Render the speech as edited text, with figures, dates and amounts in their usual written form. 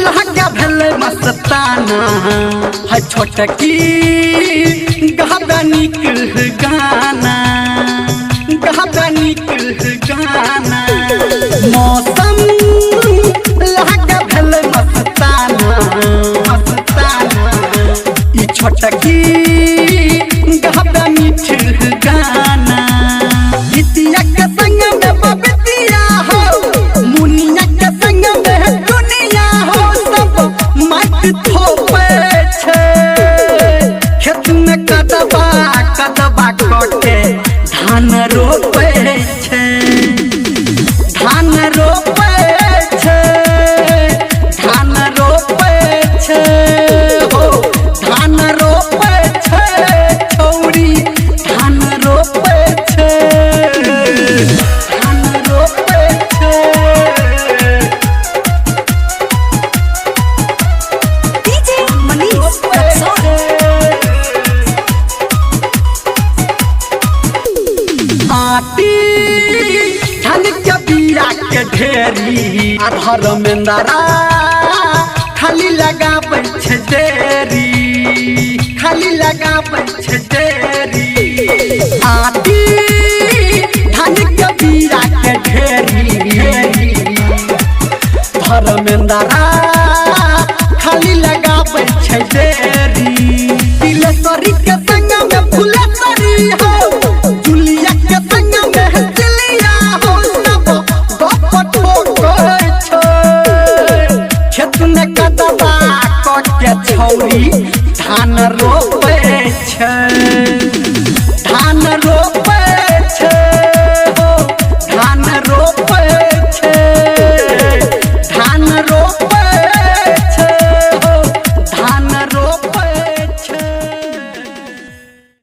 लहका भेले मस्ताना है छोटकी गाबा निक गाना गाबा निक गाना मौसम लहका भेले मस्ताना मस्ताना ई छोटकी गाबा मीठ गाना बिटिया के संग में बबितिया हो मुनिया के संग में दुनिया हो सब माट थोपे छे खेत में कदबा कदबा कटे धान रोपे छे धान रोपे छे धान रोपे छे हो धान रोपे छे छौरी धान रोपे छे धान रोपे छे DJ Manish Rexon. आटी धान के बिया के ढेरी आधार में दरा खाली लगाबै छे देरी खाली लगाबै छे देरी आटी धान के बिया के ढेरी धर्मेंद्रा खाली लगाबै छे देरी तिलेश्वरी के संग में फुलेश्वरी हो जुलिया के संग में जुलिया हो सब गप ठोकै छै खेत में कदबा कट के छौरी धान रोपे छै।